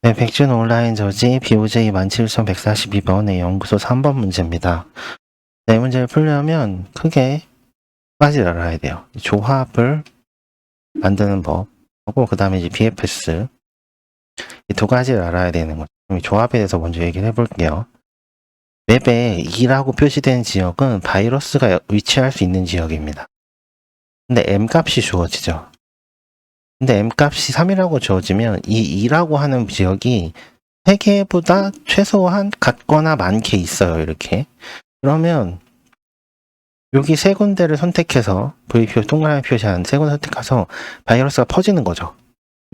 네, 백준 온라인 저지 BOJ 17142번의 연구소 3번 문제입니다. 네, 문제를 풀려면 크게 두 가지를 알아야 돼요. 조합을 만드는 법 하고 그 다음에 이제 BFS 이 두 가지를 알아야 되는 거죠. 그럼 이 조합에 대해서 먼저 얘기를 해볼게요. 맵에 2라고 표시된 지역은 바이러스가 위치할 수 있는 지역입니다. 근데 M값이 주어지죠. 근데 M값이 3이라고 주어지면 이 2라고 하는 지역이 3개보다 최소한 같거나 많게 있어요. 이렇게. 그러면 여기 세 군데를 선택해서 V표 동그라미 표시한 세 군데 선택해서 바이러스가 퍼지는 거죠.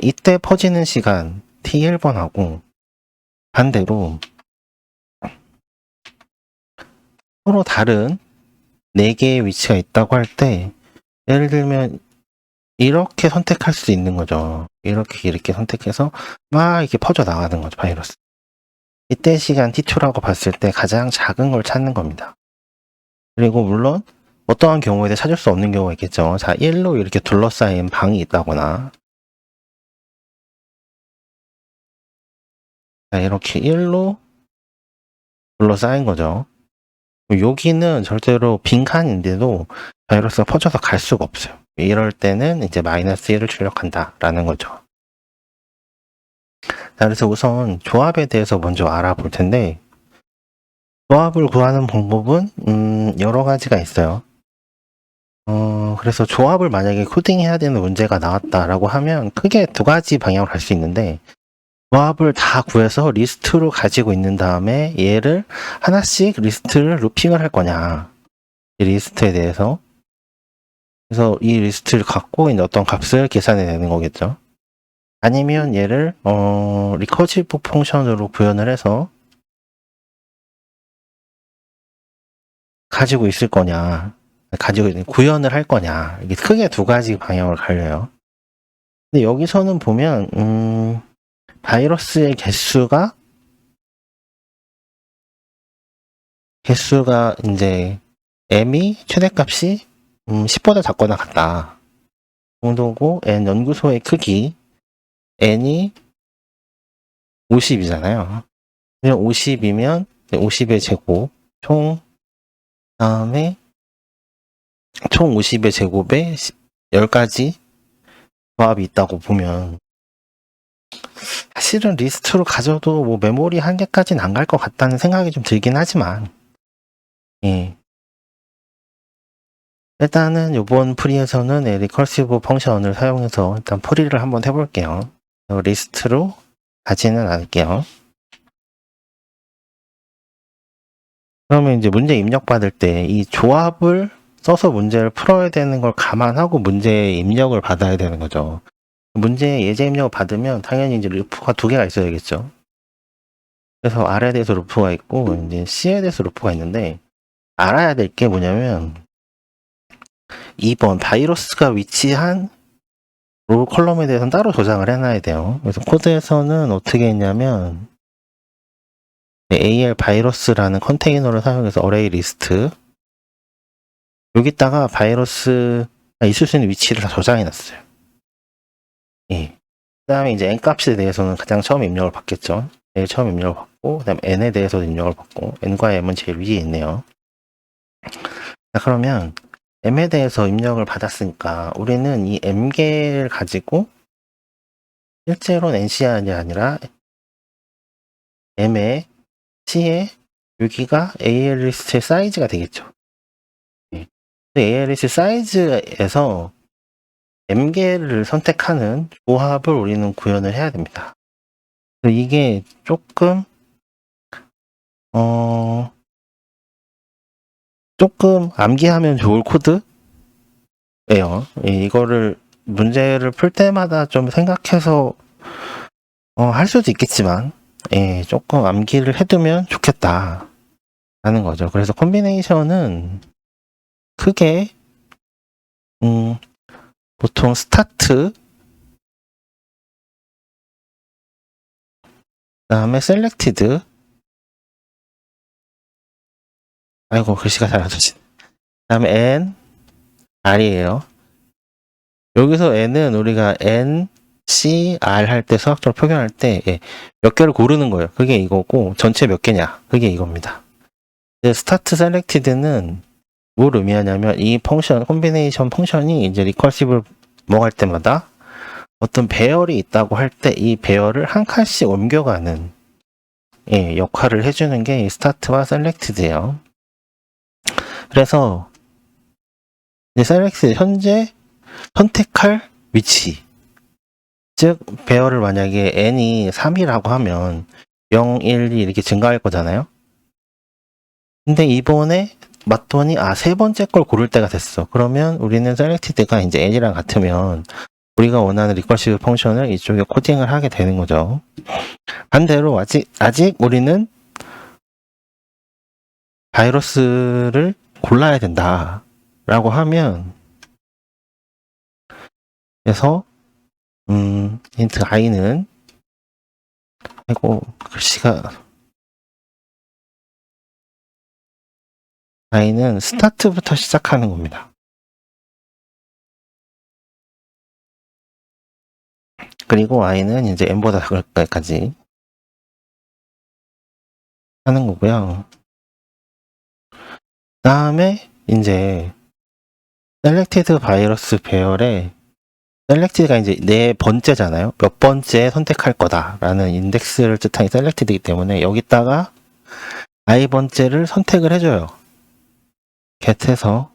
이때 퍼지는 시간 T1번하고 반대로 서로 다른 4개의 위치가 있다고 할 때 예를 들면 이렇게 선택할 수도 있는 거죠. 이렇게 선택해서 막 이렇게 퍼져 나가는 거죠. 바이러스. 이때 시간 T2라고 봤을 때 가장 작은 걸 찾는 겁니다. 그리고 물론 어떠한 경우에도 찾을 수 없는 경우가 있겠죠. 자, 1로 이렇게 둘러싸인 방이 있다거나 자, 이렇게 1로 둘러싸인 거죠. 여기는 절대로 빈칸인데도 바이러스가 퍼져서 갈 수가 없어요. 이럴 때는 이제 마이너스 1을 출력한다 라는 거죠. 자, 그래서 우선 조합에 대해서 먼저 알아볼 텐데 조합을 구하는 방법은 여러 가지가 있어요. 그래서 조합을 만약에 코딩해야 되는 문제가 나왔다라고 하면 크게 두 가지 방향으로 갈 수 있는데 조합을 다 구해서 리스트로 가지고 있는 다음에 얘를 하나씩 리스트를 루핑을 할 거냐 이 리스트에 대해서 그래서 이 리스트를 갖고 있는 어떤 값을 계산해 내는 거겠죠. 아니면 얘를 리커시브 펑션으로 구현을 해서 가지고 있을 거냐 가지고 있는 구현을 할 거냐 이게 크게 두 가지 방향으로 갈려요. 근데 여기서는 보면 바이러스의 개수가 이제 m이 최대값이 10보다 작거나 같다 정도고 n 연구소의 크기 n이 50이잖아요. 50이면 50의 제곱 총 다음에 총 50의 제곱에 10가지 조합이 있다고 보면 사실은 리스트로 가져도 뭐 메모리 한 개까지는 안 갈 것 같다는 생각이 좀 들긴 하지만 예. 일단은 이번 풀이에서는 리커시브 펑션을 사용해서 일단 풀이를 한번 해볼게요. 리스트로 가지는 않을게요. 그러면 이제 문제 입력받을 때 이 조합을 써서 문제를 풀어야 되는 걸 감안하고 문제의 입력을 받아야 되는 거죠. 문제 예제 입력을 받으면 당연히 이제 루프가 2개가 있어야겠죠. 그래서 R에 대해서 루프가 있고 이제 C에 대해서 루프가 있는데 알아야 될 게 뭐냐면 2번 바이러스가 위치한 롤 컬럼에 대해서는 따로 저장을 해놔야 돼요. 그래서 코드에서는 어떻게 했냐면 AL 바이러스라는 컨테이너를 사용해서 어레이 리스트 여기다가 바이러스가 있을 수 있는 위치를 다 저장해놨어요. 예. 그 다음에 이제 n값에 대해서는 가장 처음 입력을 받겠죠. 제일 처음 입력을 받고 그 다음에 n에 대해서도 입력을 받고 n과 m은 제일 위에 있네요. 자, 그러면 m에 대해서 입력을 받았으니까 우리는 이 m개를 가지고 실제로는 NCR이 아니라 m의 C의 여기가 AL리스트의 사이즈가 되겠죠. 네. AL리스트 사이즈에서 m개를 선택하는 조합을 우리는 구현을 해야 됩니다. 이게 조금 조금 암기하면 좋을 코드예요. 이거를 문제를 풀 때마다 좀 생각해서 할 수도 있겠지만 조금 암기를 해두면 좋겠다 라는 거죠. 그래서 콤비네이션은 크게 보통 스타트 그 다음에 셀렉티드 아이고 글씨가 잘 안 써지네. 그 다음에 n r이에요. 여기서 n은 우리가 n C, R 할 때 수학적으로 표현할 때 몇 개를 고르는 거예요. 그게 이거고 전체 몇 개냐 그게 이겁니다. 스타트 셀렉티드는 뭘 의미하냐면 이 펑션 콤비네이션 펑션이 이제 리커시브를 먹을 때마다 어떤 배열이 있다고 할 때 이 배열을 한 칸씩 옮겨가는 역할을 해주는 게 스타트와 셀렉티드예요. 그래서 이제 셀렉티드 현재 선택할 위치, 즉 배열을 만약에 n이 3이라고 하면 0, 1, 2 이렇게 증가할 거잖아요. 근데 이번에 맞더니 세 번째 걸 고를 때가 됐어. 그러면 우리는 셀렉티드가 이제 n이랑 같으면 우리가 원하는 리커시브 펑션을 이쪽에 코딩을 하게 되는 거죠. 반대로 아직 우리는 바이러스를 골라야 된다 라고 하면, 그래서 힌트 i는 아이고 글씨가 i는 스타트부터 시작하는 겁니다. 그리고 i는 이제 n보다 작을 때까지 하는 거고요. 다음에 이제 셀렉티드 바이러스 배열에 셀렉티드가 이제 네 번째잖아요. 몇 번째 선택할 거다라는 인덱스를 뜻하는 셀렉티드이기 때문에 여기다가 i 번째를 선택을 해줘요. get에서.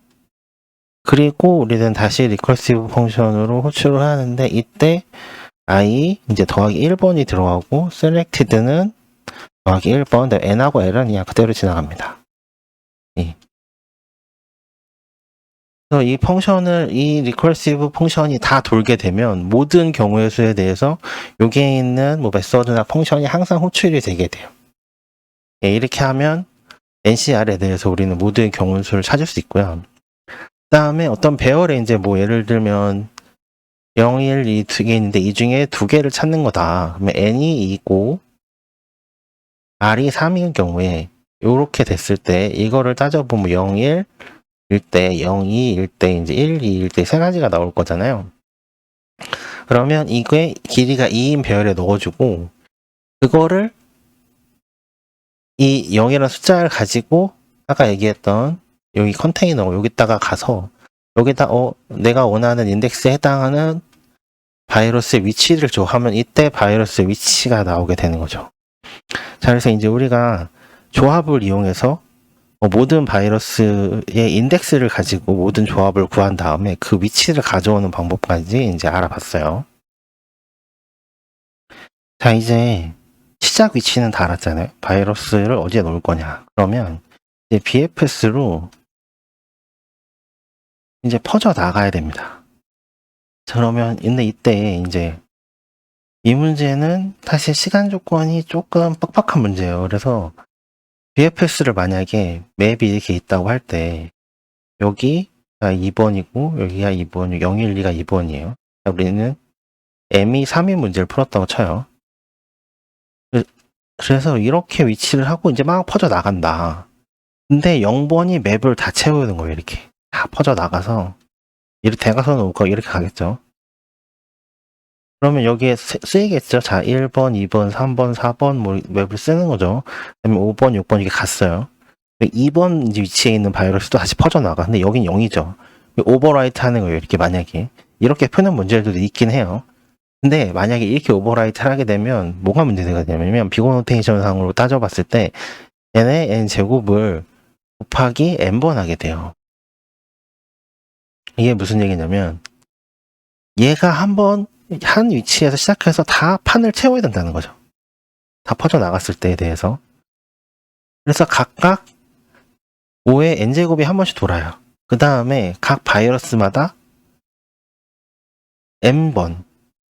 그리고 우리는 다시 리커시브 펑션으로 호출을 하는데 이때 i 이제 더하기 1번이 들어가고 selected는 더하기 1번, n하고 l은 그냥 그대로 지나갑니다. 그래서 이 펑션을, 이 리커시브 펑션이 다 돌게 되면 모든 경우의 수에 대해서 여기에 있는 뭐 메서드나 펑션이 항상 호출이 되게 돼요. 이렇게 하면 NCR에 대해서 우리는 모든 경우의 수를 찾을 수 있고요. 그 다음에 어떤 배열에 이제 뭐 예를 들면 0, 1, 2 두 개 있는데 이 중에 두 개를 찾는 거다. 그러면 n이 2고 r이 3인 경우에 이렇게 됐을 때 이거를 따져보면 0, 1 일 때, 0, 2 일 때, 이제 1, 2 일 때 세 가지가 나올 거잖아요. 그러면 이게 길이가 2인 배열에 넣어주고 그거를 이 0이라는 숫자를 가지고 아까 얘기했던 여기 컨테이너 여기다가 가서 여기다 내가 원하는 인덱스에 해당하는 바이러스의 위치를 줘 하면 이때 바이러스의 위치가 나오게 되는 거죠. 자, 그래서 이제 우리가 조합을 이용해서 모든 바이러스의 인덱스를 가지고 모든 조합을 구한 다음에 그 위치를 가져오는 방법까지 이제 알아봤어요. 자, 이제 시작 위치는 다 알았잖아요. 바이러스를 어디에 놓을 거냐. 그러면 이제 BFS로 이제 퍼져 나가야 됩니다. 자, 그러면 근데 이때 이제 이 문제는 사실 시간 조건이 조금 빡빡한 문제예요. 그래서 BFS를 만약에 맵이 이렇게 있다고 할 때 여기가 2번이고 여기가 2번, 0, 1, 2가 2번이에요. 우리는 M이 3인 문제를 풀었다고 쳐요. 그래서 이렇게 위치를 하고 이제 막 퍼져 나간다. 근데 0번이 맵을 다 채우는 거예요. 이렇게 다 퍼져 나가서 이렇게 대각선 오고 이렇게 가겠죠. 그러면 여기에 쓰이겠죠. 자, 1번, 2번, 3번, 4번 뭐 맵을 쓰는 거죠. 그다음에 5번, 6번 이게 갔어요. 2번 위치에 있는 바이러스도 다시 퍼져나가. 근데 여긴 0이죠. 오버라이트 하는 거예요. 이렇게 만약에. 이렇게 푸는 문제들도 있긴 해요. 근데 만약에 이렇게 오버라이트를 하게 되면 뭐가 문제가 되냐면 비고 노테이션 상으로 따져봤을 때 n의 n제곱을 곱하기 n번 하게 돼요. 이게 무슨 얘기냐면 얘가 한번 한 위치에서 시작해서 다 판을 채워야 된다는 거죠. 다 퍼져나갔을 때에 대해서. 그래서 각각 5의 n제곱이 한 번씩 돌아요. 그 다음에 각 바이러스마다 n번,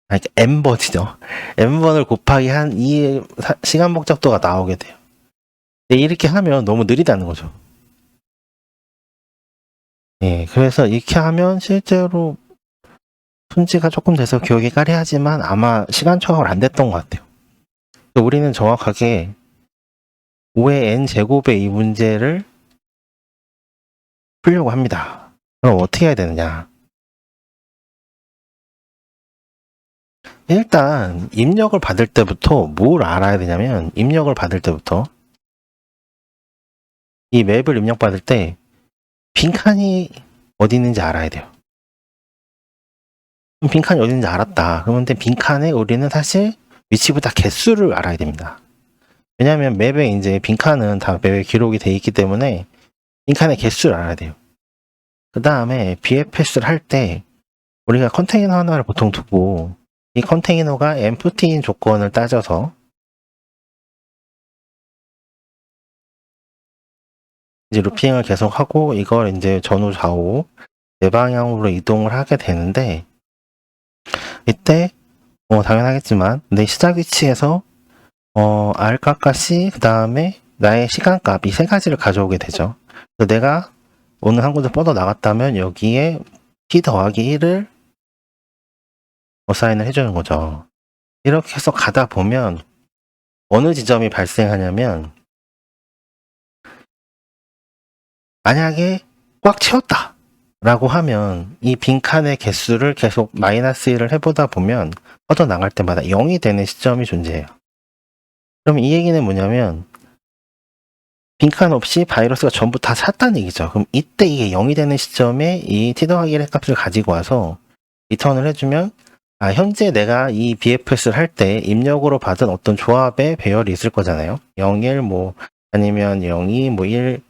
아니 n번이죠. n번을 곱하기 한 이 시간 복잡도가 나오게 돼요. 근데 이렇게 하면 너무 느리다는 거죠. 그래서 이렇게 하면 실제로 손지가 조금 돼서 기억이 까리하지만 아마 시간 초과가 안 됐던 것 같아요. 우리는 정확하게 5의 n제곱의 이 문제를 풀려고 합니다. 그럼 어떻게 해야 되느냐? 일단 입력을 받을 때부터 뭘 알아야 되냐면, 입력을 받을 때부터 이 맵을 입력받을 때 빈칸이 어디 있는지 알아야 돼요. 그럼 빈칸이 어디 있는지 알았다. 그런데 빈칸에 우리는 사실 위치보다 개수를 알아야 됩니다. 왜냐하면 맵에 이제 빈칸은 다 맵에 기록이 돼 있기 때문에 빈칸의 개수를 알아야 돼요. 그 다음에 BFS를 할 때 우리가 컨테이너 하나를 보통 두고 이 컨테이너가 empty인 조건을 따져서 이제 루핑을 계속하고 이걸 이제 전후 좌우 네 방향으로 이동을 하게 되는데, 이때 당연하겠지만 내 시작 위치에서 R값과 C, 그 다음에 나의 시간값, 이 세 가지를 가져오게 되죠. 그래서 내가 오늘 한 군데 뻗어 나갔다면 여기에 T 더하기 1을 어사인을 해주는 거죠. 이렇게 해서 가다 보면 어느 지점이 발생하냐면, 만약에 꽉 채웠다 라고 하면 이 빈칸의 개수를 계속 마이너스 1을 해보다 보면 뻗어 나갈 때마다 0이 되는 시점이 존재해요. 그럼 이 얘기는 뭐냐면 빈칸 없이 바이러스가 전부 다 찼다는 얘기죠. 그럼 이때 이게 0이 되는 시점에 이 t 더하기 1의 값을 가지고 와서 리턴을 해주면, 현재 내가 이 BFS를 할 때 입력으로 받은 어떤 조합의 배열이 있을 거잖아요. 0, 1, 아니면 0, 2, 1,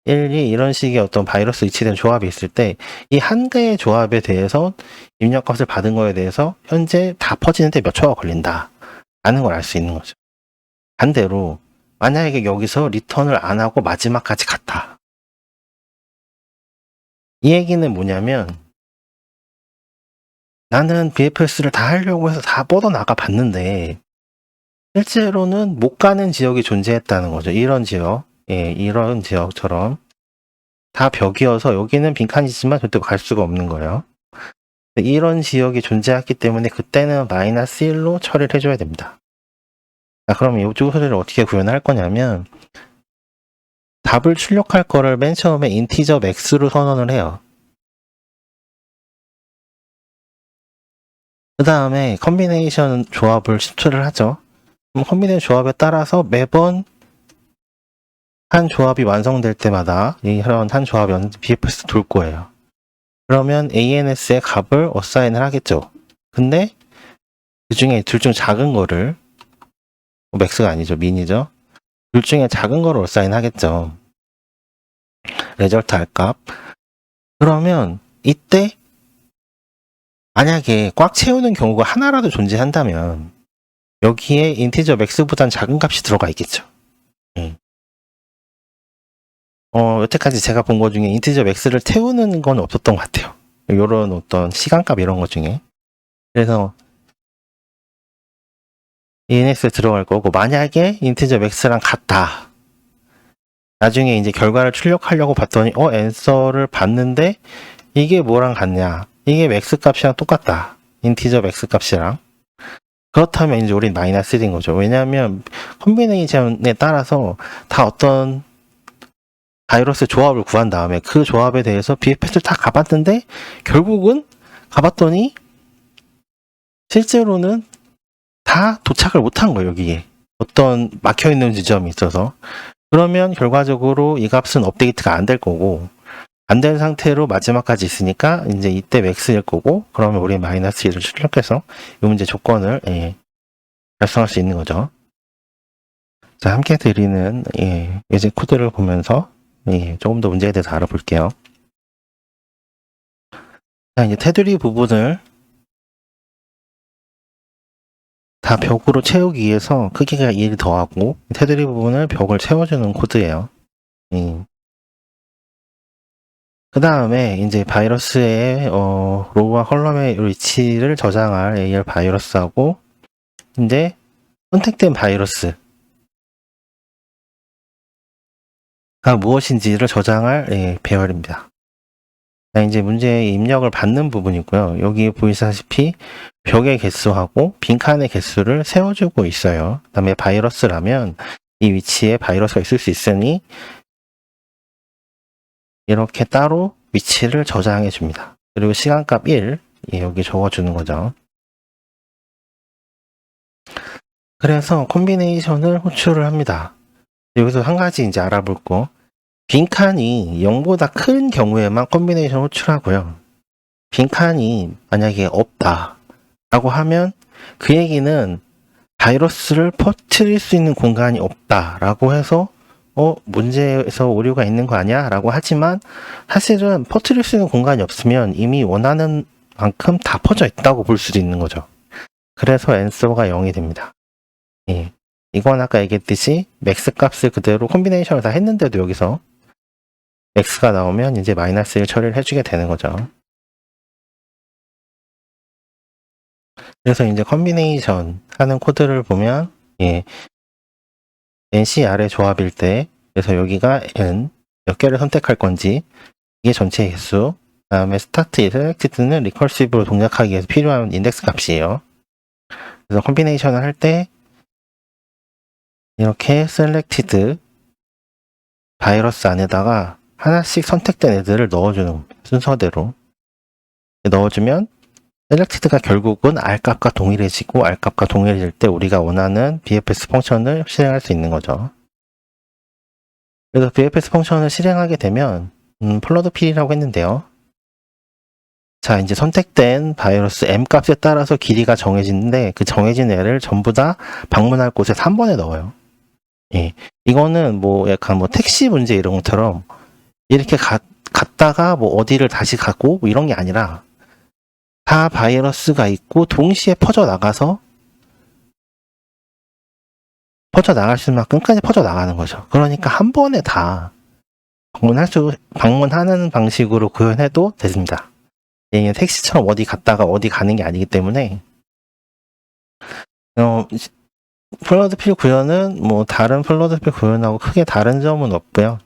1, 2 이런 식의 어떤 바이러스 위치된 조합이 있을 때 이 한 개의 조합에 대해서 입력값을 받은 거에 대해서 현재 다 퍼지는데 몇 초가 걸린다 라는 걸 알 수 있는 거죠. 반대로 만약에 여기서 리턴을 안 하고 마지막까지 갔다. 이 얘기는 뭐냐면 나는 BFS를 다 하려고 해서 다 뻗어나가 봤는데 실제로는 못 가는 지역이 존재했다는 거죠. 이런 지역, 이런 지역처럼 다 벽이어서 여기는 빈칸이지만 절대 갈 수가 없는 거예요. 이런 지역이 존재했기 때문에 그때는 마이너스 1로 처리를 해줘야 됩니다. 그럼 이 소리를 어떻게 구현할 거냐면 답을 출력할 거를 맨 처음에 인티저 max로 선언을 해요. 그 다음에 컨비네이션 조합을 수출을 하죠. 그럼 컨비네이션 조합에 따라서 매번 한 조합이 완성될 때마다 이런 한 조합이 BFS 돌 거예요. 그러면 ANS의 값을 어사인을 하겠죠. 근데 그 중에 둘 중 작은 거를, 맥스가 아니죠, 민이죠. 둘 중에 작은 거를 어사인 하겠죠. 레저트 R값. 그러면 이때 만약에 꽉 채우는 경우가 하나라도 존재한다면 여기에 인티저 맥스보단 작은 값이 들어가 있겠죠. 여태까지 제가 본 것 중에 인티저 맥스를 태우는 건 없었던 것 같아요. 이런 어떤 시간값 이런 것 중에. 그래서 ENS에 들어갈 거고, 만약에 인티저 맥스랑 같다. 나중에 이제 결과를 출력하려고 봤더니 앤서를 봤는데 이게 뭐랑 같냐? 이게 맥스 값이랑 똑같다. 인티저 맥스 값이랑. 그렇다면 이제 우린 마이너스 1인 거죠. 왜냐하면 컨비네이션에 따라서 다 어떤 바이러스 조합을 구한 다음에 그 조합에 대해서 BFS를 다 가봤는데 결국은 가봤더니 실제로는 다 도착을 못한 거예요. 여기에 어떤 막혀있는 지점이 있어서. 그러면 결과적으로 이 값은 업데이트가 안 될 거고, 안 된 상태로 마지막까지 있으니까 이제 이때 맥스일 거고, 그러면 우리 마이너스 1을 출력해서 이 문제 조건을 달성할 수 있는 거죠. 자, 함께 드리는 예제 코드를 보면서 조금 더 문제에 대해서 알아볼게요. 자, 이제 테두리 부분을 다 벽으로 채우기 위해서 크기가 1 더하고 테두리 부분을 벽을 채워주는 코드예요. 그 다음에 이제 바이러스의 로우와 컬럼의 위치를 저장할 AR 바이러스하고 이제 선택된 바이러스가 무엇인지를 저장할 배열입니다. 자, 이제 문제의 입력을 받는 부분이고요. 여기 보이시다시피 벽의 개수하고 빈칸의 개수를 세워주고 있어요. 그 다음에 바이러스라면 이 위치에 바이러스가 있을 수 있으니 이렇게 따로 위치를 저장해 줍니다. 그리고 시간값 1 여기 적어주는 거죠. 그래서 콤비네이션을 호출을 합니다. 여기서 한 가지 이제 알아볼 거. 빈칸이 0보다 큰 경우에만 콤비네이션 호출하고요. 빈칸이 만약에 없다 라고 하면 그 얘기는 바이러스를 퍼뜨릴 수 있는 공간이 없다 라고 해서 문제에서 오류가 있는 거 아니야? 라고 하지만 사실은 퍼뜨릴 수 있는 공간이 없으면 이미 원하는 만큼 다 퍼져 있다고 볼 수도 있는 거죠. 그래서 answer가 0이 됩니다. 예. 이건 아까 얘기했듯이 맥스 값을 그대로 콤비네이션을 다 했는데도 여기서 x가 나오면 이제 마이너스 1 처리를 해주게 되는 거죠. 그래서 이제 콤비네이션 하는 코드를 보면 NCR의 조합일 때 그래서 여기가 N 몇 개를 선택할 건지 이게 전체 개수 그 다음에 스타트 selected는 리커시브로 동작하기 위해서 필요한 인덱스 값이에요. 그래서 콤비네이션을 할 때 이렇게 selected 바이러스 안에다가 하나씩 선택된 애들을 넣어주는 겁니다. 순서대로 넣어주면 selected가 결국은 R값과 동일해지고 R값과 동일해질 때 우리가 원하는 BFS 펑션을 실행할 수 있는 거죠. 그래서 BFS 펑션을 실행하게 되면 플러드 필이라고 했는데요. 자, 이제 선택된 바이러스 M값에 따라서 길이가 정해지는데 그 정해진 애를 전부 다 방문할 곳에 3번에 넣어요. 예. 이거는 약간 택시 문제 이런 것처럼 이렇게 갔다가 어디를 다시 가고 이런 게 아니라 다 바이러스가 있고 동시에 퍼져나가서 퍼져나갈 수 있는 만큼 끝까지 퍼져나가는 거죠. 그러니까 한 번에 다 방문하는 방식으로 구현해도 됩니다. 얘는 택시처럼 어디 갔다가 어디 가는 게 아니기 때문에 플러드필 구현은 다른 플러드필 구현하고 크게 다른 점은 없고요.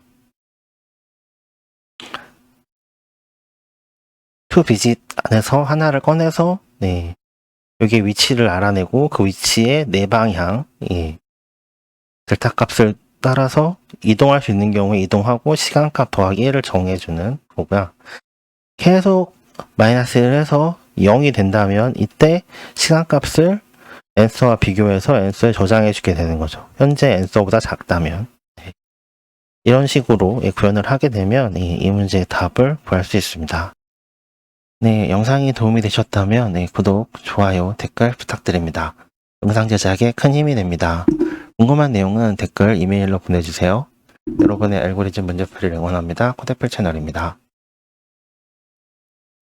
투비짓 안에서 하나를 꺼내서 여기 위치를 알아내고 그 위치에 네 방향 델타 값을 따라서 이동할 수 있는 경우에 이동하고 시간값 더하기 1을 정해주는 거고요. 계속 마이너스 1을 해서 0이 된다면 이때 시간값을 answer와 비교해서 answer에 저장해주게 되는 거죠. 현재 answer보다 작다면 이런 식으로 구현을 하게 되면 이 문제의 답을 구할 수 있습니다. 네, 영상이 도움이 되셨다면 구독, 좋아요, 댓글 부탁드립니다. 영상 제작에 큰 힘이 됩니다. 궁금한 내용은 댓글, 이메일로 보내주세요. 여러분의 알고리즘 문제풀이를 응원합니다. 코데풀 채널입니다.